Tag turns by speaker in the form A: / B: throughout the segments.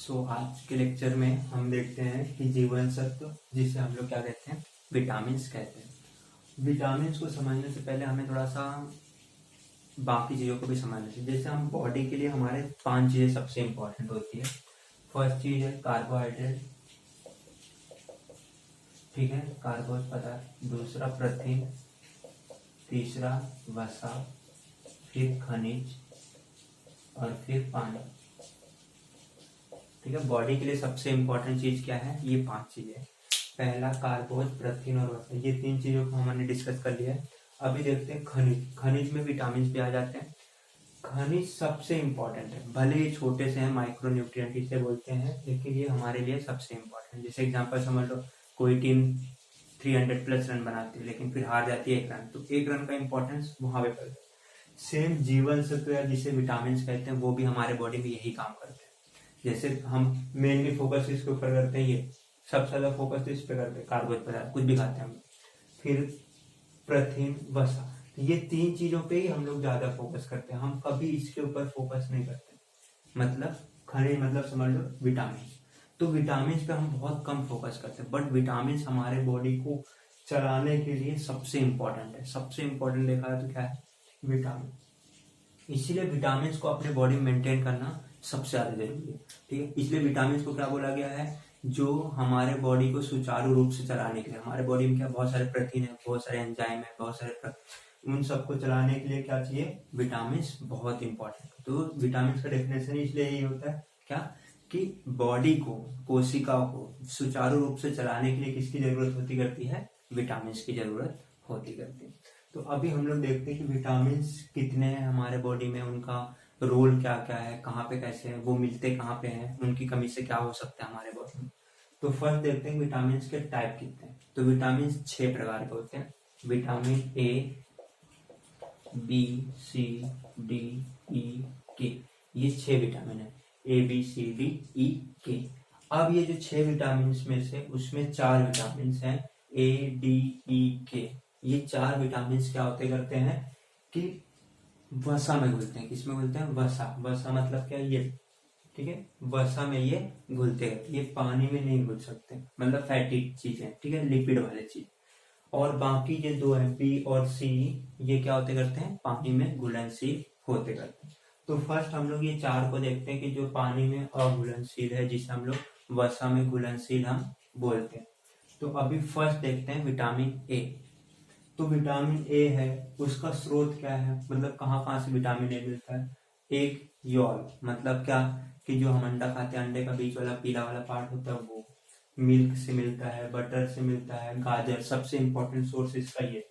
A: आज के लेक्चर में हम देखते हैं कि जीवन सत्व, जिसे हम लोग क्या कहते हैं, विटामिन्स कहते हैं। विटामिन्स को समझने से पहले हमें थोड़ा सा बाकी चीज़ों को भी समझना चाहिए। जैसे हम बॉडी के लिए हमारे 5 चीज़ें सबसे इम्पोर्टेंट होती है। फर्स्ट चीज़ है कार्बोहाइड्रेट, ठीक है, कार्बोज पदार्थ। दूसरा प्रोटीन, तीसरा वसा, फिर खनिज और फिर पानी। ठीक है, बॉडी के लिए सबसे इम्पोर्टेंट चीज क्या है? ये 5 चीजें। पहला कार्बोज, प्रोटीन और वसा, ये 3 चीजों को हमने डिस्कस कर लिया है। अभी देखते हैं खनिज। खनिज में विटामिन भी आ जाते हैं। खनिज सबसे इम्पोर्टेंट है, भले ही छोटे से हैं, माइक्रो न्यूट्रिएंट इसे बोलते हैं, लेकिन ये हमारे लिए सबसे इम्पोर्टेंट। जैसे एग्जांपल समझ लो, कोई टीम 300 प्लस रन बनाती है लेकिन फिर हार जाती है 1 रन, तो 1 रन का इम्पोर्टेंस वहां पे पड़ता है। सेम जीवन सत्व या जिसे विटामिन कहते हैं, वो भी हमारे बॉडी में यही काम करते हैं। जैसे हम मेनली फोकस इसके ऊपर करते हैं, ये सबसे ज्यादा फोकस तो इस पे करते हैं, कार्बोहाइड्रेट पदार्थ कुछ भी खाते हैं हम। फिर प्रोटीन, वसा, ये 3 चीजों पे ही हम लोग ज्यादा फोकस करते हैं। हम कभी इसके ऊपर फोकस नहीं करते। मतलब खनिज मतलब समझ लो विटामिन। तो विटामिन पे हम बहुत कम फोकस करते हैं, बट विटामिन हमारे बॉडी को चलाने के लिए सबसे इम्पोर्टेंट है। सबसे इम्पोर्टेंट देखा है तो क्या है? विटामिन। इसीलिए विटामिन को अपने बॉडी में मेंटेन करना सबसे ज्यादा जरूरी है। ठीक है, इसलिए विटामिन को क्या बोला गया है? जो हमारे बॉडी को सुचारू रूप से चलाने के लिए, हमारे बॉडी में क्या बहुत सारे प्रोटीन है, बहुत सारे एंजाइम है, बहुत सारे उन सबको चलाने के लिए क्या चाहिए? विटामिन बहुत इंपॉर्टेंट। तो विटामिन का डेफिनेशन इसलिए यही होता है क्या, कि बॉडी को, कोशिकाओं को सुचारू रूप से चलाने के लिए किसकी जरूरत होती करती है? विटामिन की जरूरत होती करती है। तो अभी हम लोग देखते हैं कि विटामिन कितने हैं हमारे बॉडी में, उनका रोल क्या क्या है, कहाँ पे कैसे है, वो मिलते कहाँ पे हैं, उनकी कमी से क्या हो सकता है हमारे बॉडी में। तो फर्स्ट देखते हैं विटामिन के टाइप कितने हैं। तो विटामिन 6 प्रकार के होते हैं। Vitamin A, B, C, D, E, K, ये 6 विटामिन है। ए, बी, सी, डी, ई, के। अब ये जो 6 विटामिन में से उसमें 4 विटामिन हैं, ए, डी, ई, के। ये 4 विटामिन क्या होते करते हैं कि वसा में घुलते हैं। किसमें घुलते हैं? वसा। वसा मतलब क्या? ये, ठीक है, वसा में ये घुलते हैं। ये पानी में नहीं घुल सकते, मतलब फैटी चीजें, ठीक है, लिपिड वाले चीज। और बाकी ये 2 है, बी और सी, ये क्या होते करते हैं? पानी में घुलनशील होते करते हैं। तो फर्स्ट हम लोग ये 4 को देखते हैं कि जो पानी में अघुलनशील है, जिसे हम लोग वसा में घुलनशील हम बोलते हैं। तो अभी फर्स्ट देखते हैं विटामिन ए। तो विटामिन ए है, उसका स्रोत क्या है, मतलब कहाँ से विटामिन ए मिलता है? एक यॉल, मतलब क्या, कि जो हम अंडा खाते हैं, अंडे का बीच वाला पीला वाला पार्ट होता है, वो मिल्क से मिलता है, बटर से मिलता है, गाजर, सबसे इंपॉर्टेंट सोर्स इसका ये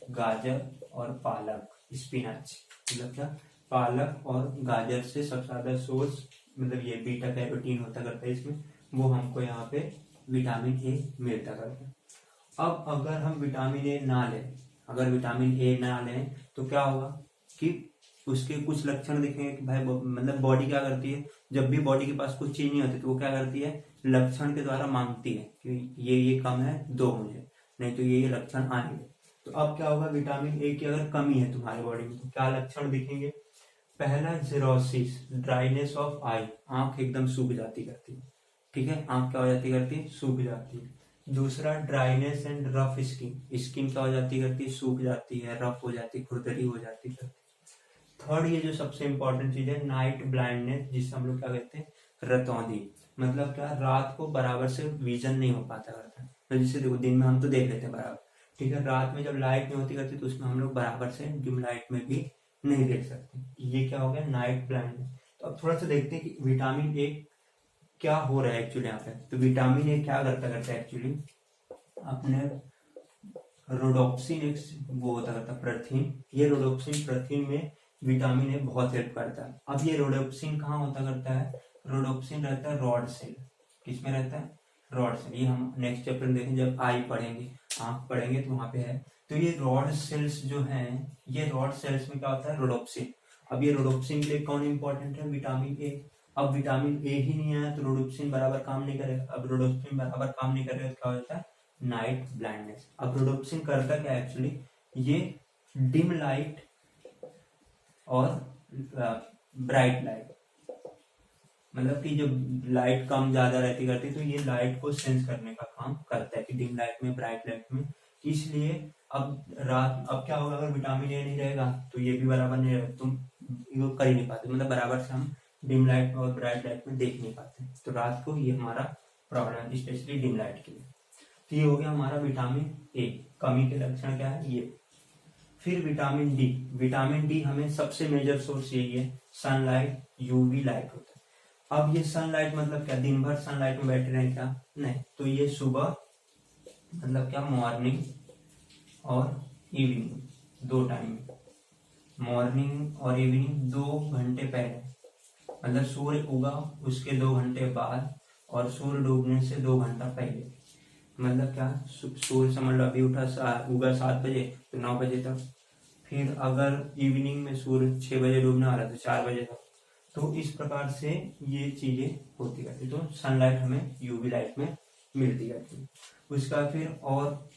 A: गाजर और पालक, स्पिनच, मतलब क्या, पालक और गाजर से सबसे ज्यादा सोर्स, मतलब ये बीटा कैरोटीन होता करता है इसमें, वो हमको यहाँ पे विटामिन ए मिलता करता है। अब अगर हम विटामिन ए ना लें, अगर विटामिन ए ना लें तो क्या होगा कि उसके कुछ लक्षण दिखेंगे कि भाई मतलब बॉडी क्या करती है, जब भी बॉडी के पास कुछ चीज नहीं होती तो वो क्या करती है? लक्षण के द्वारा मांगती है कि ये कम है, दो मुझे, नहीं तो ये लक्षण आएंगे। तो अब क्या होगा? विटामिन ए की अगर कमी है तुम्हारी बॉडी में तो क्या लक्षण दिखेंगे? पहला जेरोसिस, ड्राइनेस ऑफ आई, आंख एकदम सूख जाती करती है। ठीक है, आंख क्या हो जाती करती है? सूख जाती है। दूसरा dryness and rough skin, skin क्या हो जाती करती है? सूख जाती है, रफ हो जाती है, खुरदरी हो जाती है। थर्ड, ये जो सबसे इंपॉर्टेंट चीज है, नाइट ब्लाइंडनेस, जिसे हम लोग क्या कहते हैं? रतौंधी, मतलब क्या, रात को बराबर से विजन नहीं हो पाता करता है। तो जिससे देखो दिन में हम तो देख लेते हैं बराबर, ठीक है, रात में जब लाइट नहीं होती करती तो उसमें हम लोग बराबर से डिम लाइट में भी नहीं देख सकते। ये क्या हो गया? Night blindness. तो अब थोड़ा सा देखते हैं कि विटामिन ए क्या हो रहा है एक्चुअली यहाँ पे। तो विटामिन ए क्या करता है एक्चुअली, अपने रोडोप्सिन एक वो होता करता है प्रोटीन, ये रोडोप्सिन प्रोटीन में विटामिन ए बहुत हेल्प करता है। अब ये रोडोप्सिन कहाँ होता करता है? रोडोप्सिन रहता है रॉड सेल। किसमें रहता है? Rod cell. ये हम नेक्स्ट चैप्टर में देखेंगे, जब आई पढ़ेंगे, आंख पढ़ेंगे, तो वहां पे है। तो ये रॉड सेल्स जो हैं, ये रॉड सेल्स में क्या होता है? रोडोप्सिन। अब ये रोडोप्सिन के लिए कौन इंपॉर्टेंट है? Vitamin A. अब विटामिन ए ही नहीं आया तो रोडोप्सिन बराबर काम नहीं करेगा। अब रोडोप्सिन बराबर काम नहीं करेगा तो क्या होता है? Night blindness. अब रोडोप्सिन करता क्या है एक्चुअली? ये डिम लाइट और ब्राइट लाइट, मतलब कि जब लाइट कम ज्यादा रहती करती तो ये लाइट को सेंस करने का काम करता है कि डिम लाइट में, ब्राइट लाइट में। इसलिए अब क्या होगा, अगर विटामिन ए नहीं रहेगा तो ये भी बराबर नहीं रहेगा, तुम ये कर ही नहीं पाते, मतलब बराबर से हम डिम लाइट और ब्राइट लाइट में देख नहीं पाते। तो रात को ये हमारा प्रॉब्लम है, स्पेशली डिम लाइट के लिए। तो ये हो गया हमारा विटामिन ए, कमी के लक्षण क्या है ये। फिर विटामिन डी, विटामिन डी हमें सबसे मेजर सोर्स यही है, सनलाइट, यूवी लाइट होता है। अब ये सनलाइट मतलब क्या, दिन भर सनलाइट में बैठे रहें क्या, नहीं, तो ये सुबह मतलब क्या, मॉर्निंग और इवनिंग, दो टाइम, मॉर्निंग और इवनिंग 2 घंटे पहले, मतलब सूर्य उगा उसके 2 घंटे बाद, और सूर्य डूबने से 2 घंटा पहले। मतलब क्या, सूर्य समझ लो अभी उगा 7 बजे तो 9 बजे तक, फिर अगर इवनिंग में सूर्य 6 बजे डूबने वाला तो 4 बजे तक। तो इस प्रकार से ये चीजें होती रहती, तो सनलाइट हमें यूवी लाइट में मिलती रहती है। उसका फिर और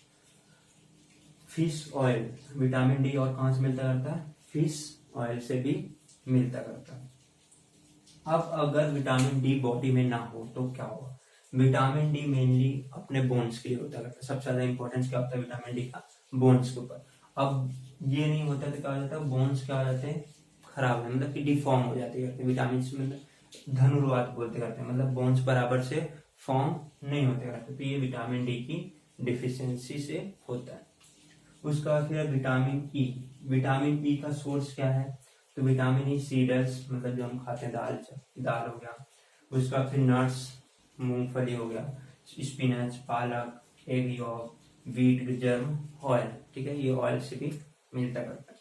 A: फिश ऑयल, विटामिन डी और कहाँ से मिलता करता है, फिश ऑयल से भी मिलता करता है। अब अगर विटामिन डी बॉडी में ना हो तो क्या होगा, विटामिन डी मेनली अपने बोन्स के लिए होता है, सबसे ज्यादा इंपॉर्टेंस क्या होता है विटामिन डी का, बोन्स के ऊपर। अब ये नहीं होता तो क्या हो जाता है, बोन्स क्या हो जाते हैं, खराब है, मतलब कि डिफॉर्म हो जाते हैं विटामिन से, मतलब धनुर्वात बोलते करते हैं, मतलब बोन्स बराबर से फॉर्म नहीं होते करते। तो ये विटामिन डी की डिफिशियंसी से होता है। उसका फिर विटामिन ई, विटामिन ई का सोर्स क्या है, तो विटामिन ई सीड्स, मतलब जो हम खाते हैं दाल हो गया, उसका फिर नट्स, मूंगफली हो गया, स्पिनच, पालक, egg York, wheat germ oil, ठीक है, ये ऑयल से भी मिलता करता है।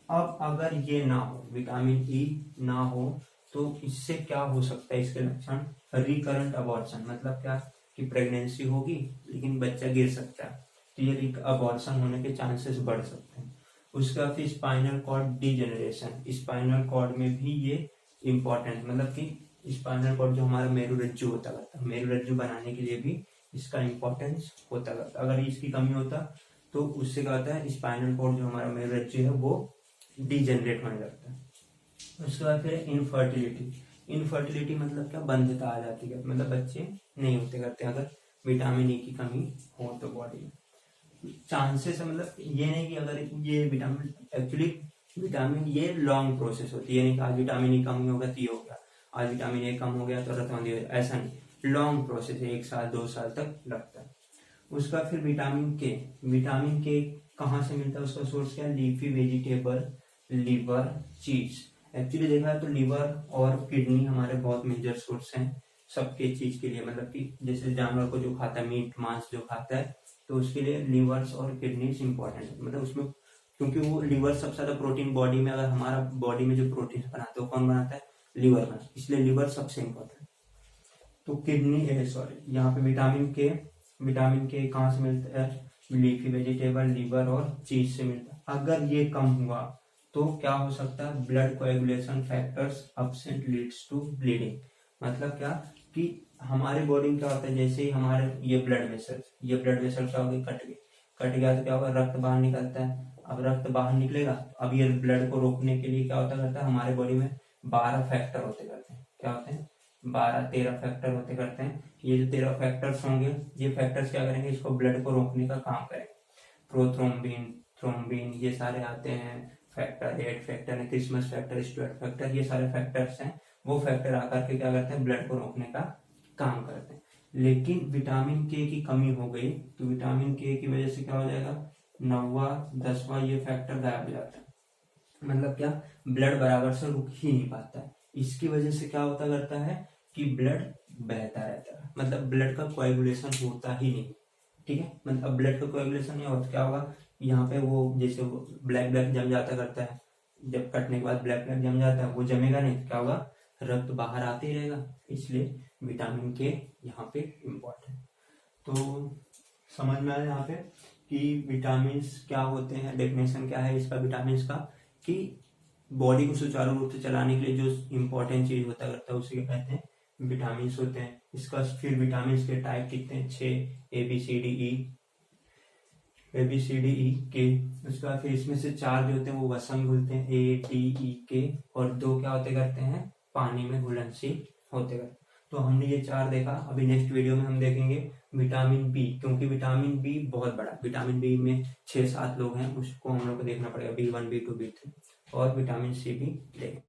A: अब अगर ये ना हो, विटामिन ई ना हो, तो इससे क्या हो सकता है, इसके लक्षण, रिकरेंट अबॉर्शन, मतलब क्या कि प्रेगनेंसी होगी लेकिन बच्चा गिर सकता है, तो ये अबॉर्शन होने के चांसेस बढ़ सकते हैं। उसका फिर spinal cord degeneration, spinal cord में भी ये इंपॉर्टेंट, मतलब कि स्पाइनल कॉर्ड जो हमारा मेरुरज्जु होता करता है, मेरुरज्जु बनाने के लिए भी इसका इंपॉर्टेंस होता करता। अगर इसकी कमी होता तो उससे क्या होता है, स्पाइनल कॉर्ड जो हमारा मेरुरज्जु है वो डिजेनरेट होने लगता है। उसके बाद फिर इनफर्टिलिटी, इनफर्टिलिटी मतलब क्या, बंधता आ जाती है, मतलब बच्चे नहीं होते करते अगर विटामिन ई की कमी हो तो बॉडी में। चांसेस है, मतलब ये नहीं कि अगर ये विटामिन, एक्चुअली विटामिन ये लॉन्ग प्रोसेस होती है, ये नहीं कि आज विटामिन ई कम होगा तो ये हो गया, आज विटामिन ए कम हो गया तो रतौंधी हो गया, ऐसा नहीं, लॉन्ग प्रोसेस है, 1 साल 2 साल तक लगता है। उसका फिर विटामिन के, विटामिन के कहाँ से मिलता है, उसका सोर्स क्या है, लीफी वेजिटेबल, लिवर, चीज। एक्चुअली देखा है तो लिवर और किडनी हमारे बहुत मेजर सोर्स हैं सबके चीज के लिए, मतलब कि जैसे जानवर को जो खाता है, मीट मांस जो खाता है, तो उसके लिए लिवर्स और किडनीज इंपॉर्टेंट है, मतलब उसमें, क्योंकि वो लिवर सबसे ज्यादा प्रोटीन बॉडी में, अगर हमारा बॉडी में जो प्रोटीन बनाता है वो कौन बनाता है, लिवर बनाता है, इसलिए लिवर सबसे इंपॉर्टेंट। तो किडनी, सॉरी, यहाँ पे विटामिन के कहाँ से मिलता है, लीफी वेजिटेबल, लिवर और चीज से मिलता है। अगर ये कम हुआ तो क्या हो सकता है, blood coagulation factors absent leads to bleeding, मतलब क्या कि हमारे बॉडी में क्या होता है, जैसे ही हमारे ये ब्लड वेसल क्या हो गई, कट गया तो क्या होगा, रक्त बाहर निकलता है। अब रक्त बाहर निकलेगा, अब ये ब्लड को रोकने के लिए क्या होता करता है, हमारे बॉडी में 12 फैक्टर होते करते हैं, क्या होते हैं, 12-13 फैक्टर होते करते हैं। ये जो 13 फैक्टर्स होंगे, ये फैक्टर्स क्या करेंगे, इसको ब्लड को रोकने का काम करेंगे। प्रोथ्रोम्बिन, थ्रोम्बिन, ये सारे आते हैं फैक्टर, 8 फैक्टर है, क्रिसमस फैक्टर, स्टुअर्ट फैक्टर, ये सारे फैक्टर्स हैं। वो फैक्टर आकर के क्या करते हैं, ब्लड को रोकने का काम करते हैं। लेकिन विटामिन के की कमी हो गई तो विटामिन के की वजह से क्या हो जाएगा, 9वां 10वां ये फैक्टर गायब हो जाता है, मतलब क्या, ब्लड बराबर से रुक ही नहीं पाता है। इसकी वजह से क्या होता करता है कि ब्लड बहता रहता है, मतलब ब्लड का कोएगुलेशन होता ही नहीं, ठीक है, मतलब ब्लड का कोएगुलेशन नहीं होता, क्या होगा, यहाँ पे वो जैसे ब्लैक ब्लैक जम जाता करता है, जब कटने के बाद ब्लैक ब्लैक जम जाता है, वो जमेगा नहीं तो क्या होगा, रक्त बाहर आते ही रहेगा। इसलिए विटामिन के यहाँ पे इम्पोर्टेंट। तो समझ में आया यहाँ पे कि विटामिन क्या होते हैं, डेफिनेशन क्या है इसका विटामिन का, कि बॉडी को सुचारू रूप से चलाने के लिए जो इम्पोर्टेंट चीज होता करता है उसे कहते हैं विटामिन होते हैं। इसका फिर विटामिन के टाइप कितने हैं, 6, ABCDE के। उसका फिर इसमें से 4 जो होते हैं वो वसा में घुलते हैं, ADE के, और 2 क्या होते करते हैं, पानी में घुलनशील होते गए। तो हमने ये 4 देखा। अभी नेक्स्ट वीडियो में हम देखेंगे विटामिन बी, क्योंकि विटामिन बी बहुत बड़ा, विटामिन बी में 6-7 लोग हैं, उसको हम लोग को देखना पड़ेगा, B1 B2 B3, और विटामिन सी भी देखेंगे।